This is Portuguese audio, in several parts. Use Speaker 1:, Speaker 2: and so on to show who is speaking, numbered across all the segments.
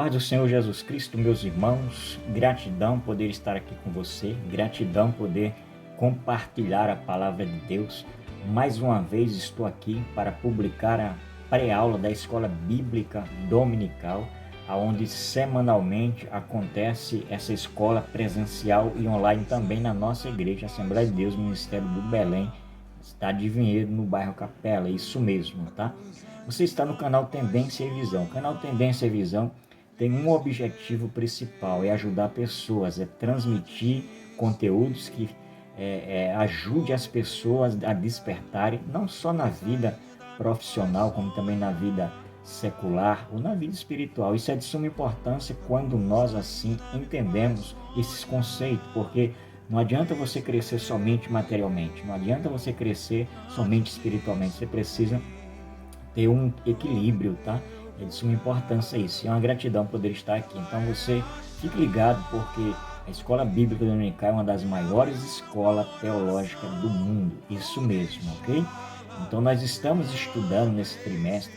Speaker 1: Paz do Senhor Jesus Cristo, meus irmãos, gratidão poder estar aqui com você, gratidão poder compartilhar a palavra de Deus. Mais uma vez estou aqui para publicar a pré-aula da Escola Bíblica Dominical, onde semanalmente acontece essa escola presencial e online também na nossa igreja, Assembleia de Deus, Ministério do Belém, cidade de Vinhedo, no bairro Capela, isso mesmo, tá? Você está no canal Tendência e Visão. O canal Tendência e Visão tem um objetivo principal, é ajudar pessoas, é transmitir conteúdos que ajude as pessoas a despertarem, não só na vida profissional, como também na vida secular ou na vida espiritual. Isso é de suma importância quando nós assim entendemos esses conceitos, porque não adianta você crescer somente materialmente, não adianta você crescer somente espiritualmente, você precisa ter um equilíbrio, tá? É de suma importância isso, é uma gratidão poder estar aqui. Então você fique ligado, porque a Escola Bíblica Dominical é uma das maiores escolas teológicas do mundo, isso mesmo, ok? Então nós estamos estudando nesse trimestre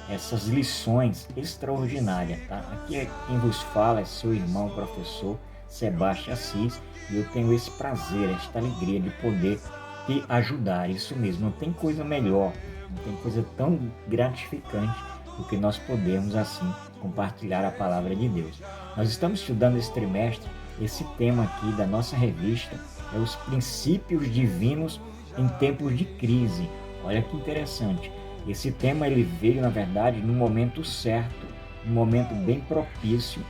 Speaker 1: essas lições extraordinárias, tá? Aqui quem vos fala é seu irmão, professor Sebastião Assis, e eu tenho esse prazer, esta alegria de poder te ajudar, isso mesmo, não tem coisa melhor, não tem coisa tão gratificante do que nós podemos assim compartilhar a palavra de Deus. Nós estamos estudando esse trimestre, esse tema aqui da nossa revista é os princípios divinos em tempos de crise. Olha que interessante, esse tema ele veio na verdade no momento certo, um momento bem propício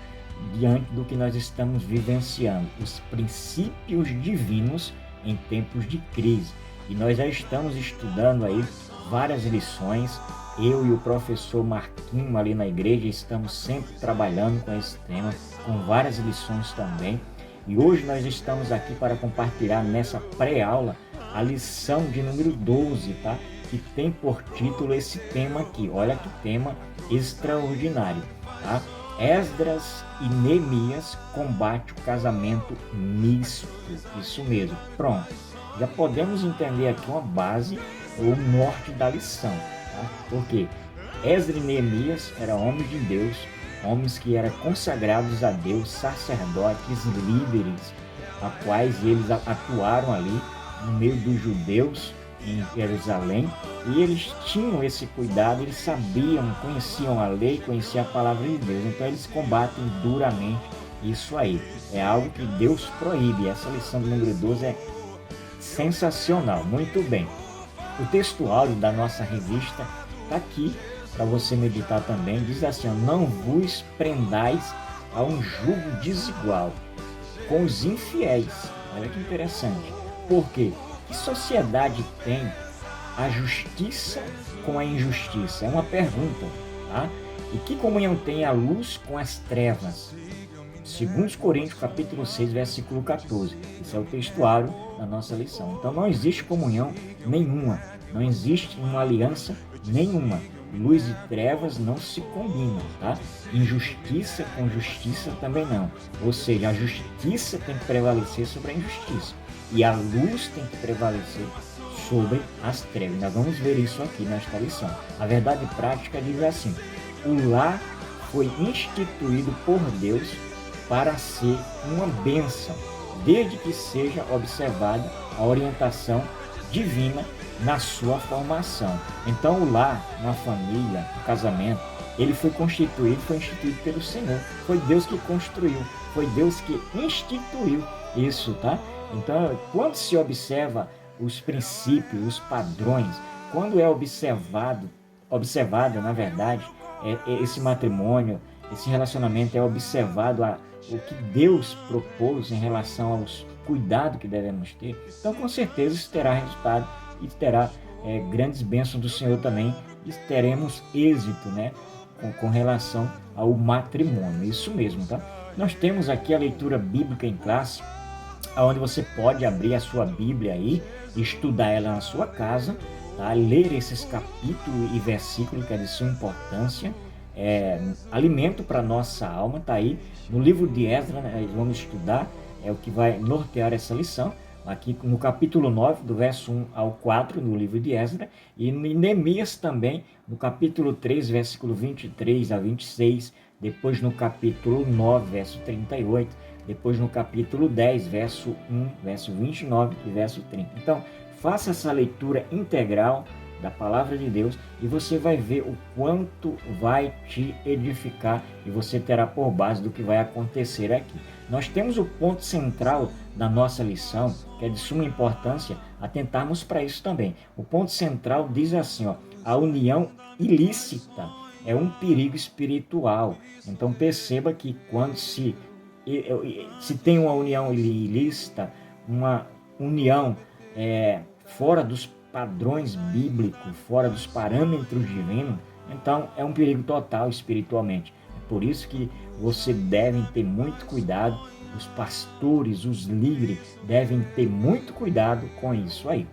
Speaker 1: diante do que nós estamos vivenciando, os princípios divinos em tempos de crise. E nós já estamos estudando aí várias lições. Eu e o professor Marquinho ali na igreja estamos sempre trabalhando com esse tema, com várias lições também. E hoje nós estamos aqui para compartilhar nessa pré-aula a lição de número 12, tá? Que tem por título esse tema aqui. Olha que tema extraordinário, tá? Esdras e Neemias combate o casamento misto. Isso mesmo, pronto. Já podemos entender aqui uma base, o norte da lição. Porque Esdras e Neemias eram homens de Deus, homens que eram consagrados a Deus, sacerdotes, líderes, a quais eles atuaram ali no meio dos judeus em Jerusalém, e eles tinham esse cuidado, eles sabiam, conheciam a lei, conheciam a palavra de Deus, então eles combatem duramente isso aí. É algo que Deus proíbe. Essa lição do número 12 é sensacional, muito bem. O textual da nossa revista está aqui para você meditar também. Diz assim: não vos prendais a um jugo desigual com os infiéis. Olha que interessante. Por quê? Que sociedade tem a justiça com a injustiça? É uma pergunta, tá? E que comunhão tem a luz com as trevas? 2 Coríntios capítulo 6, versículo 14. Esse é o textuário da nossa lição. Então não existe comunhão nenhuma, não existe uma aliança nenhuma. Luz e trevas não se combinam, tá? Injustiça com justiça também não. Ou seja, a justiça tem que prevalecer sobre a injustiça e a luz tem que prevalecer sobre as trevas. Nós vamos ver isso aqui nesta lição. A verdade prática diz assim: o lar foi instituído por Deus para ser uma bênção, desde que seja observada a orientação divina na sua formação. Então o lar, uma família, o casamento, ele foi instituído pelo Senhor. Foi Deus que construiu, foi Deus que instituiu isso, tá? Então, quando se observa os princípios, os padrões, quando é observado, na verdade, esse matrimônio, esse relacionamento é observado o que Deus propôs em relação aos cuidados que devemos ter, então com certeza isso terá resultado e terá grandes bênçãos do Senhor também, e teremos êxito, né, com relação ao matrimônio. Isso mesmo, tá? Nós temos aqui a leitura bíblica em classe, onde você pode abrir a sua Bíblia aí, estudar ela na sua casa, tá? Ler esses capítulos e versículos que é de sua importância, alimento para nossa alma, tá aí no livro de Esdras, né? Vamos estudar, é o que vai nortear essa lição, aqui no capítulo 9, do verso 1 ao 4, no livro de Esdras, e em Neemias também, no capítulo 3, versículo 23 a 26, depois no capítulo 9, verso 38, depois no capítulo 10, verso 1, verso 29 e verso 30. Então, faça essa leitura integral da palavra de Deus e você vai ver o quanto vai te edificar e você terá por base do que vai acontecer aqui. Nós temos o ponto central da nossa lição, que é de suma importância atentarmos para isso também. O ponto central diz assim, ó, a união ilícita é um perigo espiritual. Então perceba que quando se tem uma união ilícita, uma união fora dos padrões bíblicos, fora dos parâmetros divinos, então é um perigo total espiritualmente. É por isso que você deve ter muito cuidado, os pastores, os líderes devem ter muito cuidado com isso aí.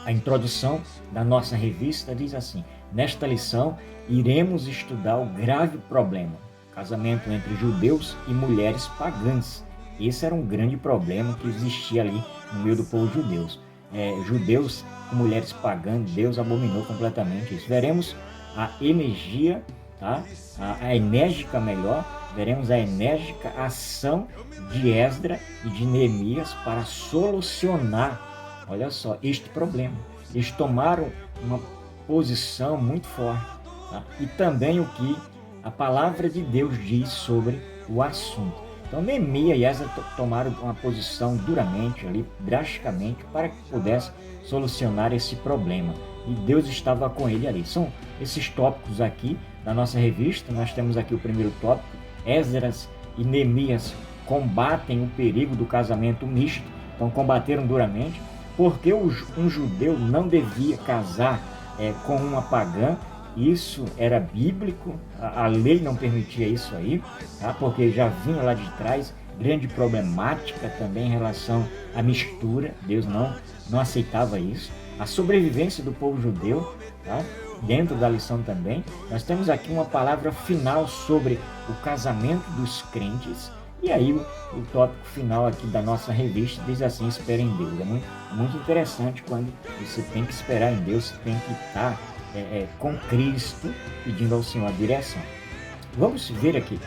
Speaker 1: A introdução da nossa revista diz assim: nesta lição iremos estudar o grave problema, casamento entre judeus e mulheres pagãs. Esse era um grande problema que existia ali no meio do povo judeus com mulheres pagãs. Deus abominou completamente isso. Veremos a energia, tá? Veremos a enérgica ação de Esdras e de Neemias para solucionar, olha só, este problema. Eles tomaram uma posição muito forte, tá? E também o que a palavra de Deus diz sobre o assunto. Então Neemias e Esdras tomaram uma posição duramente ali, drasticamente, para que pudesse solucionar esse problema. E Deus estava com ele ali. São esses tópicos aqui da nossa revista. Nós temos aqui o primeiro tópico: Esdras e Neemias combatem o perigo do casamento misto. Então combateram duramente, porque um judeu não devia casar com uma pagã. Isso era bíblico, a lei não permitia isso aí, tá? Porque já vinha lá de trás grande problemática também em relação à mistura. Deus não aceitava isso. A sobrevivência do povo judeu, tá? Dentro da lição também, nós temos aqui uma palavra final sobre o casamento dos crentes. E aí o tópico final aqui da nossa revista diz assim: espera em Deus. É muito interessante quando você tem que esperar em Deus, você tem que estar com Cristo, pedindo ao Senhor a direção. Vamos ver aqui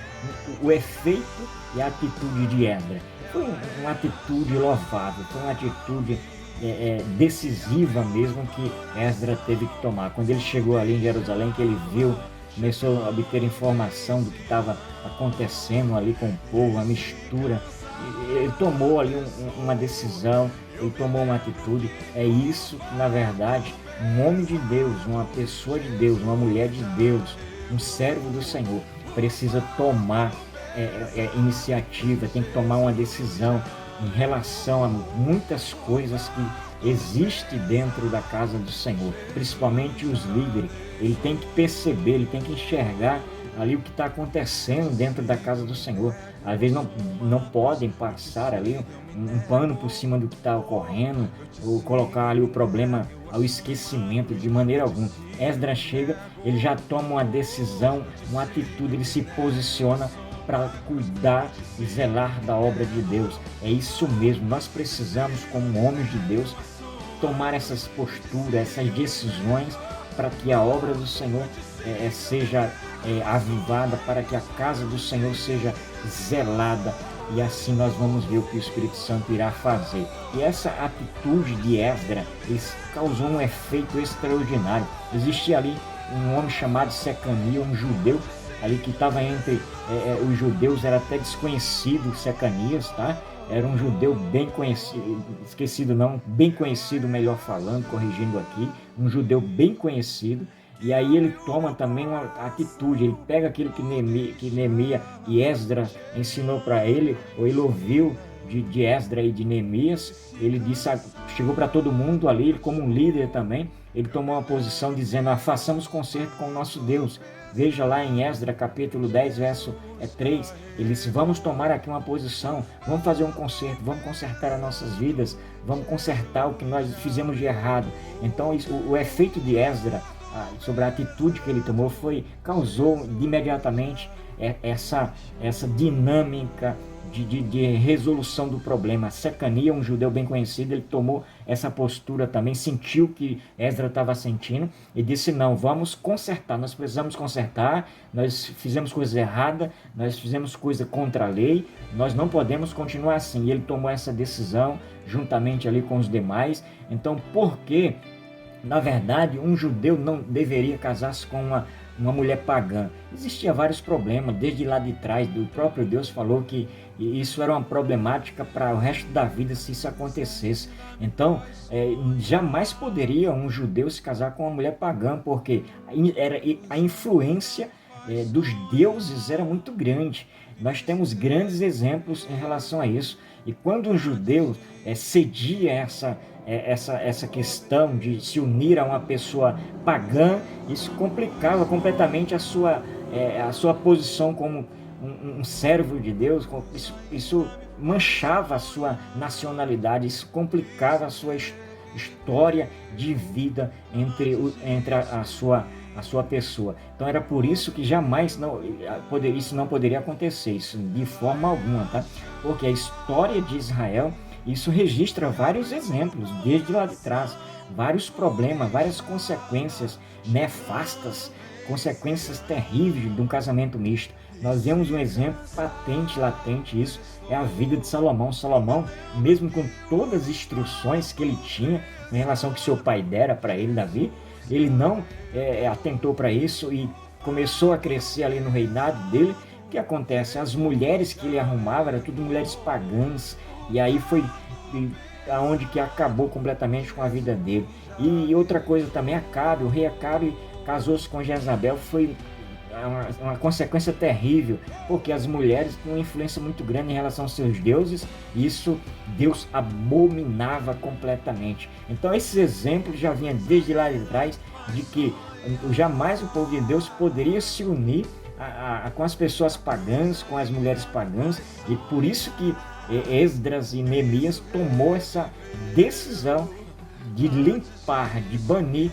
Speaker 1: o efeito e a atitude de Esdras. Foi uma atitude louvável, foi uma atitude decisiva mesmo que Esdras teve que tomar. Quando ele chegou ali em Jerusalém, que ele viu, começou a obter informação do que estava acontecendo ali com o povo, a mistura, ele tomou ali uma decisão, ele tomou uma atitude. É isso que, na verdade, um homem de Deus, uma pessoa de Deus, uma mulher de Deus, um servo do Senhor, precisa tomar iniciativa, tem que tomar uma decisão em relação a muitas coisas que existem dentro da casa do Senhor, principalmente os líderes. Ele tem que perceber, ele tem que enxergar ali o que está acontecendo dentro da casa do Senhor. Às vezes não podem passar ali um pano por cima do que está ocorrendo, ou colocar ali o problema ao esquecimento de maneira alguma. Esdras chega, ele já toma uma decisão, uma atitude, ele se posiciona para cuidar e zelar da obra de Deus. É isso mesmo, nós precisamos, como homens de Deus, tomar essas posturas, essas decisões, para que a obra do Senhor seja avivada, para que a casa do Senhor seja zelada, e assim nós vamos ver o que o Espírito Santo irá fazer. E essa atitude de Esdras causou um efeito extraordinário. Existia ali um homem chamado Secanias, um judeu ali que estava entre os judeus, era até desconhecido Secanias, tá? Era um judeu bem conhecido, bem conhecido, melhor falando, corrigindo aqui, um judeu bem conhecido. E aí ele toma também uma atitude, ele pega aquilo que Neemias e Esdras ensinou para ele, ou ele ouviu de Esdras e de Neemias. Ele disse, chegou para todo mundo ali, ele como um líder também, ele tomou uma posição dizendo: façamos concerto com o nosso Deus. Veja lá em Esdras capítulo 10, verso 3, ele disse: vamos tomar aqui uma posição, vamos fazer um concerto, vamos consertar as nossas vidas, vamos consertar o que nós fizemos de errado. Então o efeito de Esdras sobre a atitude que ele tomou causou imediatamente essa dinâmica de resolução do problema. Secania, um judeu bem conhecido, ele tomou essa postura também, sentiu que Esdras estava sentindo e disse: não, vamos consertar, nós precisamos consertar, nós fizemos coisa errada, nós fizemos coisa contra a lei, nós não podemos continuar assim. E ele tomou essa decisão juntamente ali com os demais. Então, por que, na verdade, um judeu não deveria casar-se com uma mulher pagã? Existia vários problemas, desde lá de trás, o próprio Deus falou que isso era uma problemática para o resto da vida se isso acontecesse. Então, jamais poderia um judeu se casar com uma mulher pagã, porque a influência dos deuses era muito grande. Nós temos grandes exemplos em relação a isso. E quando um judeu cedia essa questão de se unir a uma pessoa pagã, isso complicava completamente a sua posição como um servo de Deus. Isso manchava a sua nacionalidade, isso complicava a sua história de vida entre a sua pessoa. Então era por isso que jamais isso não poderia acontecer, isso de forma alguma, tá? Porque a história de Israel, isso registra vários exemplos, desde lá de trás, vários problemas, várias consequências nefastas, consequências terríveis de um casamento misto. Nós vemos um exemplo patente, latente, isso é a vida de Salomão. Salomão, mesmo com todas as instruções que ele tinha em relação ao que seu pai dera para ele, Davi, ele não atentou para isso e começou a crescer ali no reinado dele. O que acontece? As mulheres que ele arrumava eram tudo mulheres pagãs, e aí foi aonde que acabou completamente com a vida dele. E outra coisa também, o rei Acabe casou-se com Jezabel, foi uma consequência terrível, porque as mulheres têm uma influência muito grande em relação aos seus deuses, e isso Deus abominava completamente. Então esses exemplos já vinham desde lá de trás, de que jamais o povo de Deus poderia se unir com as pessoas pagãs, com as mulheres pagãs, e por isso que Esdras e Neemias tomou essa decisão de limpar, de banir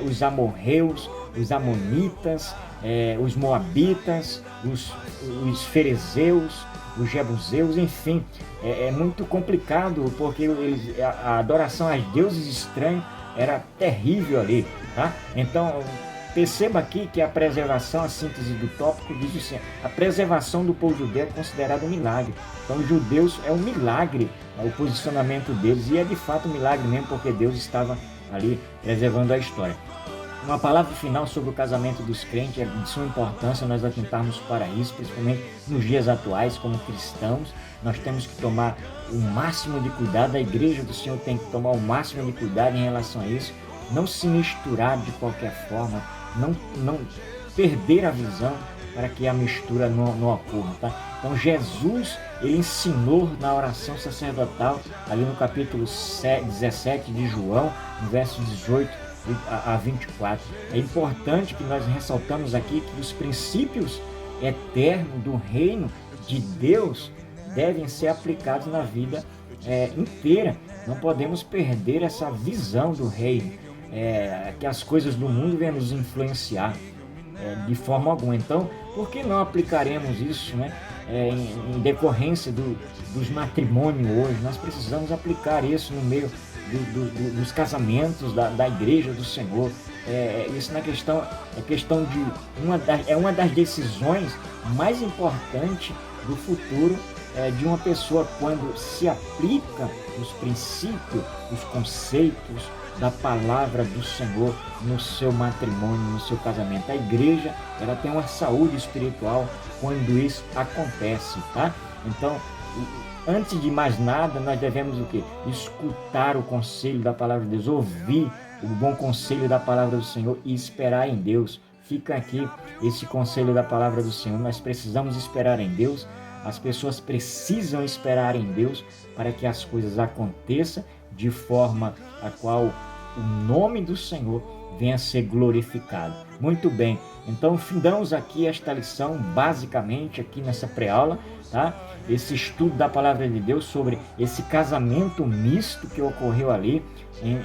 Speaker 1: os amorreus, os amonitas, os moabitas, os ferezeus, os jebuseus, enfim. É muito complicado, porque a adoração aos deuses estranhos era terrível ali, tá? Então, perceba aqui que a preservação, a síntese do tópico diz assim: a preservação do povo judeu é considerada um milagre. Então, os judeus é um milagre, o posicionamento deles, e é de fato um milagre mesmo, porque Deus estava ali preservando a história. Uma palavra final sobre o casamento dos crentes, é de suma importância nós atentarmos para isso, principalmente nos dias atuais, como cristãos. Nós temos que tomar o máximo de cuidado, a igreja do Senhor tem que tomar o máximo de cuidado em relação a isso, não se misturar de qualquer forma, não perder a visão para que a mistura não ocorra, tá? Então Jesus, ele ensinou na oração sacerdotal, ali no capítulo 17 de João, no verso 18 a 24. É importante que nós ressaltamos aqui que os princípios eternos do reino de Deus devem ser aplicados na vida inteira. Não podemos perder essa visão do reino, que as coisas do mundo venham nos influenciar de forma alguma. Então, por que não aplicaremos isso, né? Em decorrência dos matrimônios hoje? Nós precisamos aplicar isso no meio dos casamentos da igreja do Senhor. Isso na questão de uma das decisões mais importantes do futuro de uma pessoa, quando se aplica os princípios, os conceitos da palavra do Senhor no seu matrimônio, no seu casamento. A igreja, ela tem uma saúde espiritual quando isso acontece, tá? Então, antes de mais nada, nós devemos o quê? Escutar o conselho da palavra de Deus, ouvir o bom conselho da palavra do Senhor e esperar em Deus. Fica aqui esse conselho da palavra do Senhor. Nós precisamos esperar em Deus. As pessoas precisam esperar em Deus para que as coisas aconteçam de forma a qual o nome do Senhor venha a ser glorificado. Muito bem, então findamos aqui esta lição, basicamente aqui nessa pré-aula, tá? Esse estudo da palavra de Deus sobre esse casamento misto que ocorreu ali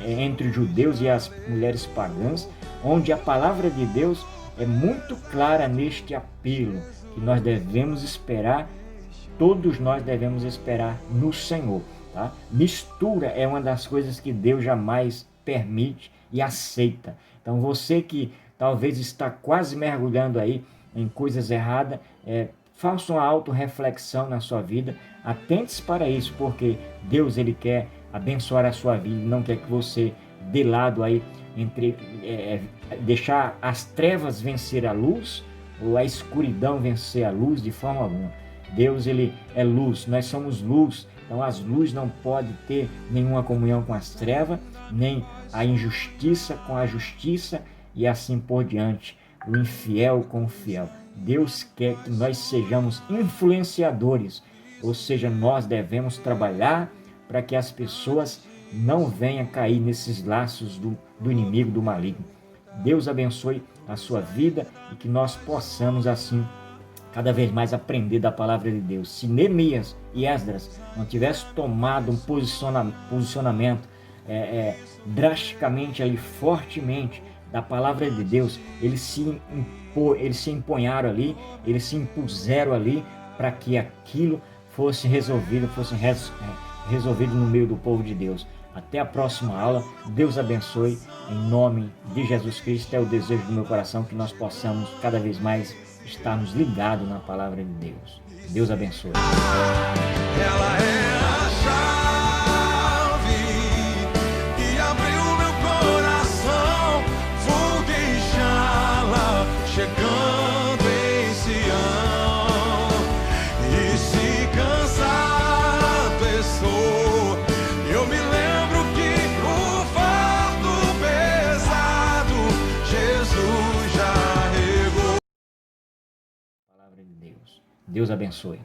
Speaker 1: entre os judeus e as mulheres pagãs, onde a palavra de Deus é muito clara neste apelo. que nós devemos esperar, todos nós devemos esperar no Senhor, tá? Mistura é uma das coisas que Deus jamais permite e aceita. Então você que talvez está quase mergulhando aí em coisas erradas, faça uma autorreflexão na sua vida, atente-se para isso, porque Deus ele quer abençoar a sua vida, não quer que você de lado aí deixar as trevas vencer a luz ou a escuridão vencer a luz de forma alguma. Deus ele é luz, nós somos luz, então as luzes não podem ter nenhuma comunhão com as trevas, nem a injustiça com a justiça e assim por diante, o infiel com o fiel. Deus quer que nós sejamos influenciadores, ou seja, nós devemos trabalhar para que as pessoas não venham cair nesses laços do inimigo, do maligno. Deus abençoe a sua vida e que nós possamos assim cada vez mais aprender da palavra de Deus. Se Neemias e Esdras não tivessem tomado um posicionamento drasticamente ali, fortemente da palavra de Deus, eles se empenharam ali, eles se impuseram ali para que aquilo fosse resolvido no meio do povo de Deus. Até a próxima aula. Deus abençoe. Em nome de Jesus Cristo, é o desejo do meu coração que nós possamos cada vez mais estarmos ligados na palavra de Deus. Deus abençoe.
Speaker 2: Ela é a chave que abriu meu coração. Vou deixá-la chegando em Sião. E se cansar a pessoa, eu me lembro que o fardo pesado Jesus já regou.
Speaker 1: Palavra de Deus. Deus abençoe.